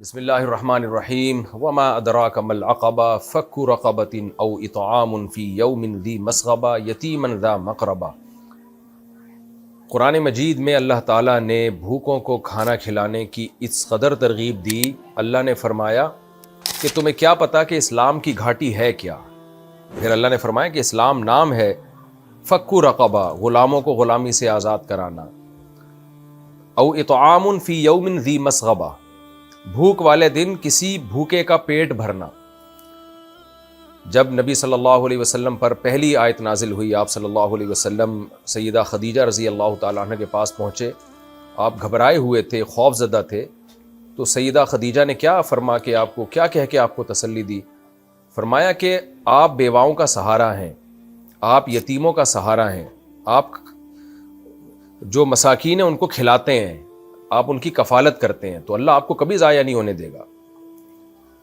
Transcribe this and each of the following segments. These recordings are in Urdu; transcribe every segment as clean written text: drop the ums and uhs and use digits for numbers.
بسم اللہ الرحمن الرحیم وما ادراک ما العقبہ فک رقبۃ او اطعام فی یوم ذی مسغبہ یتیما ذا مقربہ۔ قرآن مجید میں اللہ تعالیٰ نے بھوکوں کو کھانا کھلانے کی اس قدر ترغیب دی۔ اللہ نے فرمایا کہ تمہیں کیا پتا کہ اسلام کی گھاٹی ہے کیا؟ پھر اللہ نے فرمایا کہ اسلام نام ہے فک رقبہ، غلاموں کو غلامی سے آزاد کرانا، او اطعام فی یوم ذی مسغبہ، بھوک والے دن کسی بھوکے کا پیٹ بھرنا۔ جب نبی صلی اللہ علیہ وسلم پر پہلی آیت نازل ہوئی، آپ صلی اللہ علیہ وسلم سیدہ خدیجہ رضی اللہ تعالیٰ عنہ کے پاس پہنچے، آپ گھبرائے ہوئے تھے، خوف زدہ تھے، تو سیدہ خدیجہ نے کیا فرما کے آپ کو کیا کہہ کے آپ کو تسلی دی؟ فرمایا کہ آپ بیواؤں کا سہارا ہیں، آپ یتیموں کا سہارا ہیں، آپ جو مساکین ہیں ان کو کھلاتے ہیں، آپ ان کی کفالت کرتے ہیں، تو اللہ آپ کو کبھی ضائع نہیں ہونے دے گا۔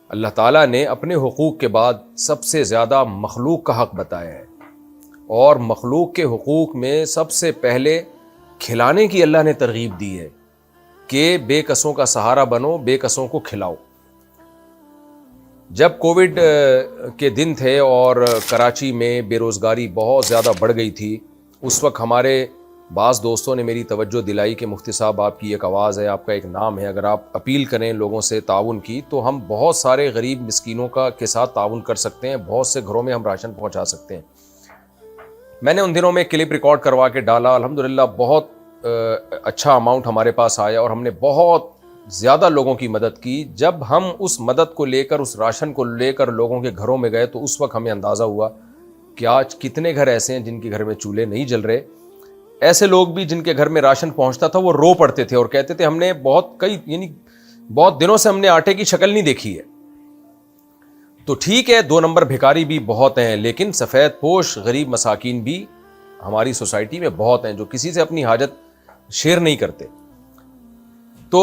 اللہ تعالیٰ نے اپنے حقوق کے بعد سب سے زیادہ مخلوق کا حق بتایا ہے، اور مخلوق کے حقوق میں سب سے پہلے کھلانے کی اللہ نے ترغیب دی ہے کہ بے کسوں کا سہارا بنو، بے کسوں کو کھلاؤ۔ جب کووڈ کے دن تھے اور کراچی میں بے روزگاری بہت زیادہ بڑھ گئی تھی، اس وقت ہمارے بعض دوستوں نے میری توجہ دلائی کہ مفتی صاحب آپ کی ایک آواز ہے، آپ کا ایک نام ہے، اگر آپ اپیل کریں لوگوں سے تعاون کی تو ہم بہت سارے غریب مسکینوں کے ساتھ تعاون کر سکتے ہیں، بہت سے گھروں میں ہم راشن پہنچا سکتے ہیں۔ میں نے ان دنوں میں کلپ ریکارڈ کروا کے ڈالا، الحمدللہ بہت اچھا اماؤنٹ ہمارے پاس آیا اور ہم نے بہت زیادہ لوگوں کی مدد کی۔ جب ہم اس مدد کو لے کر، اس راشن کو لے کر لوگوں کے گھروں میں گئے تو اس وقت ہمیں اندازہ ہوا کہ آج کتنے گھر ایسے ہیں جن کے گھر میں چولہے نہیں جل رہے۔ ایسے لوگ بھی جن کے گھر میں راشن پہنچتا تھا وہ رو پڑتے تھے اور کہتے تھے ہم نے بہت دنوں سے ہم نے آٹے کی شکل نہیں دیکھی ہے۔ تو ٹھیک ہے، 2 نمبر بھکاری بھی بہت ہیں، لیکن سفید پوش غریب مساکین بھی ہماری سوسائٹی میں بہت ہیں جو کسی سے اپنی حاجت شیئر نہیں کرتے۔ تو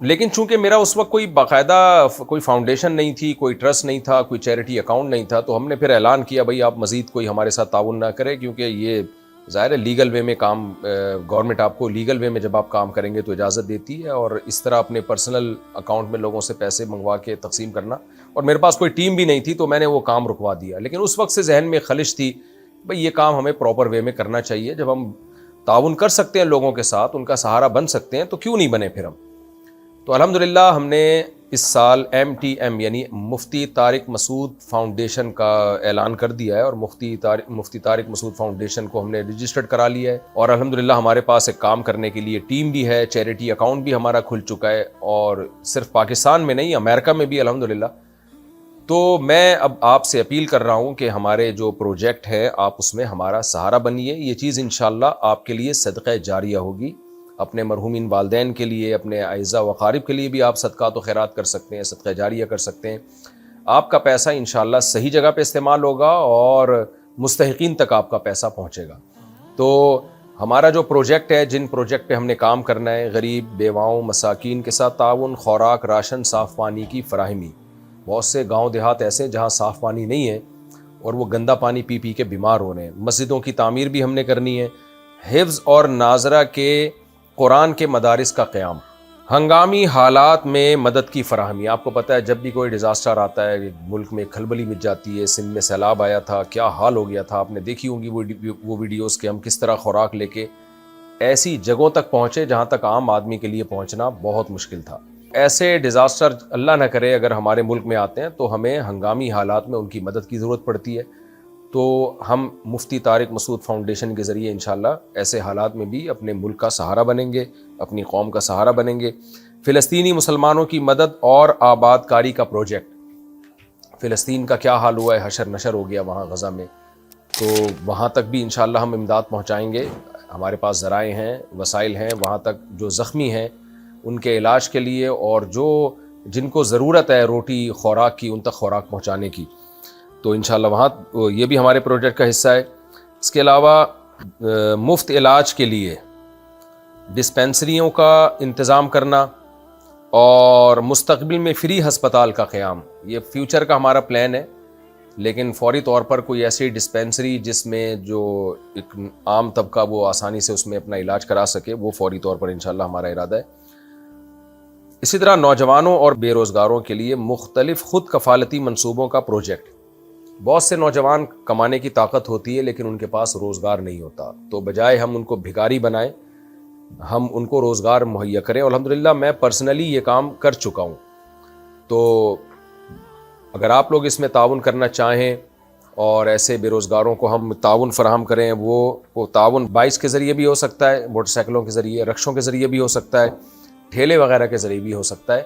لیکن چونکہ میرا اس وقت کوئی باقاعدہ کوئی فاؤنڈیشن نہیں تھی، کوئی ٹرسٹ نہیں تھا، کوئی چیریٹی اکاؤنٹ نہیں تھا، تو ہم نے پھر اعلان کیا بھائی آپ مزید کوئی ہمارے ساتھ تعاون نہ کرے، کیونکہ یہ ظاہر ہے لیگل وے میں کام، گورنمنٹ آپ کو لیگل وے میں جب آپ کام کریں گے تو اجازت دیتی ہے، اور اس طرح اپنے پرسنل اکاؤنٹ میں لوگوں سے پیسے منگوا کے تقسیم کرنا، اور میرے پاس کوئی ٹیم بھی نہیں تھی تو میں نے وہ کام رکوا دیا۔ لیکن اس وقت سے ذہن میں خلش تھی بھئی یہ کام ہمیں پراپر وے میں کرنا چاہیے، جب ہم تعاون کر سکتے ہیں لوگوں کے ساتھ، ان کا سہارا بن سکتے ہیں تو کیوں نہیں بنے پھر ہم۔ تو الحمدللہ ہم نے اس سال MTM یعنی مفتی طارق مسعود فاؤنڈیشن کا اعلان کر دیا ہے، اور مفتی طارق مسعود فاؤنڈیشن کو ہم نے رجسٹرڈ کرا لیا ہے، اور الحمدللہ ہمارے پاس ایک کام کرنے کے لیے ٹیم بھی ہے، چیریٹی اکاؤنٹ بھی ہمارا کھل چکا ہے، اور صرف پاکستان میں نہیں امریکہ میں بھی الحمدللہ۔ تو میں اب آپ سے اپیل کر رہا ہوں کہ ہمارے جو پروجیکٹ ہے آپ اس میں ہمارا سہارا بنیے، یہ چیز انشاءاللہ آپ کے لیے صدقہ جاریہ ہوگی، اپنے مرحومین والدین کے لیے، اپنے اعزاء و اقارب کے لیے بھی آپ صدقات و خیرات کر سکتے ہیں، صدقہ جاریہ کر سکتے ہیں۔ آپ کا پیسہ انشاءاللہ صحیح جگہ پہ استعمال ہوگا اور مستحقین تک آپ کا پیسہ پہنچے گا۔ تو ہمارا جو پروجیکٹ ہے، جن پروجیکٹ پہ ہم نے کام کرنا ہے، غریب بیواؤں مساکین کے ساتھ تعاون، خوراک، راشن، صاف پانی کی فراہمی۔ بہت سے گاؤں دیہات ایسے ہیں جہاں صاف پانی نہیں ہے اور وہ گندا پانی پی پی کے بیمار ہو رہے ہیں۔ مسجدوں کی تعمیر بھی ہم نے کرنی ہے، حفظ اور ناظرہ کے قرآن کے مدارس کا قیام، ہنگامی حالات میں مدد کی فراہمی۔ آپ کو پتہ ہے جب بھی کوئی ڈیزاسٹر آتا ہے، ملک میں کھلبلی مچ جاتی ہے، سندھ میں سیلاب آیا تھا، کیا حال ہو گیا تھا، آپ نے دیکھی ہوں گی وہ ویڈیوز کہ ہم کس طرح خوراک لے کے ایسی جگہوں تک پہنچے جہاں تک عام آدمی کے لیے پہنچنا بہت مشکل تھا۔ ایسے ڈیزاسٹر اللہ نہ کرے اگر ہمارے ملک میں آتے ہیں تو ہمیں ہنگامی حالات میں ان کی مدد کی ضرورت پڑتی ہے۔ تو ہم مفتی طارق مسعود فاؤنڈیشن کے ذریعے انشاءاللہ ایسے حالات میں بھی اپنے ملک کا سہارا بنیں گے، اپنی قوم کا سہارا بنیں گے۔ فلسطینی مسلمانوں کی مدد اور آباد کاری کا پروجیکٹ، فلسطین کا کیا حال ہوا ہے، حشر نشر ہو گیا وہاں غزہ میں، تو وہاں تک بھی انشاءاللہ ہم امداد پہنچائیں گے۔ ہمارے پاس ذرائع ہیں، وسائل ہیں، وہاں تک جو زخمی ہیں ان کے علاج کے لیے، اور جن کو ضرورت ہے روٹی خوراک کی، ان تک خوراک پہنچانے کی، تو انشاءاللہ وہاں یہ بھی ہمارے پروجیکٹ کا حصہ ہے۔ اس کے علاوہ مفت علاج کے لیے ڈسپینسریوں کا انتظام کرنا اور مستقبل میں فری ہسپتال کا قیام، یہ فیوچر کا ہمارا پلان ہے، لیکن فوری طور پر کوئی ایسی ڈسپینسری جس میں جو ایک عام طبقہ وہ آسانی سے اس میں اپنا علاج کرا سکے، وہ فوری طور پر انشاءاللہ ہمارا ارادہ ہے۔ اسی طرح نوجوانوں اور بے روزگاروں کے لیے مختلف خود کفالتی منصوبوں کا پروجیکٹ. بہت سے نوجوان کمانے کی طاقت ہوتی ہے لیکن ان کے پاس روزگار نہیں ہوتا, تو بجائے ہم ان کو بھکاری بنائیں ہم ان کو روزگار مہیا کریں. اور الحمدللہ میں پرسنلی یہ کام کر چکا ہوں. تو اگر آپ لوگ اس میں تعاون کرنا چاہیں اور ایسے بے روزگاروں کو ہم تعاون فراہم کریں, وہ تعاون بائک کے ذریعے بھی ہو سکتا ہے, موٹر سائیکلوں کے ذریعے, رکشوں کے ذریعے بھی ہو سکتا ہے, ٹھیلے وغیرہ کے ذریعے بھی ہو سکتا ہے.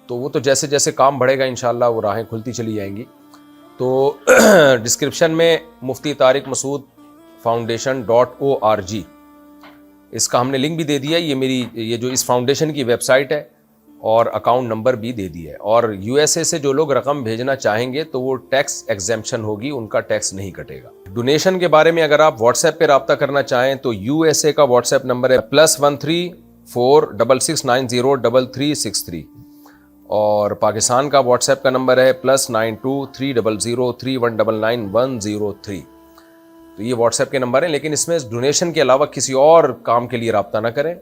تو وہ تو جیسے جیسے کام بڑھے گا انشاءاللہ وہ راہیں کھلتی چلی جائیں گی. تو ڈسکرپشن میں مفتی طارق مسعود foundation.org اس کا ہم نے لنک بھی دے دیا ہے. یہ جو اس فاؤنڈیشن کی ویب سائٹ ہے اور اکاؤنٹ نمبر بھی دے دیا ہے. اور یو ایس اے سے جو لوگ رقم بھیجنا چاہیں گے تو وہ ٹیکس ایگزیمپشن ہوگی, ان کا ٹیکس نہیں کٹے گا. ڈونیشن کے بارے میں اگر آپ واٹس ایپ پہ رابطہ کرنا چاہیں تو یو ایس اے کا واٹس ایپ نمبر ہے +13466903363 اور پاکستان کا واٹس ایپ کا نمبر ہے +923003199103. تو یہ واٹس ایپ کے نمبر ہیں, لیکن اس میں ڈونیشن کے علاوہ کسی اور کام کے لیے رابطہ نہ کریں.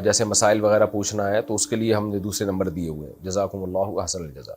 جیسے مسائل وغیرہ پوچھنا ہے تو اس کے لیے ہم نے دوسرے نمبر دیے ہوئے ہیں. جزاکم اللہ احسن الجزا.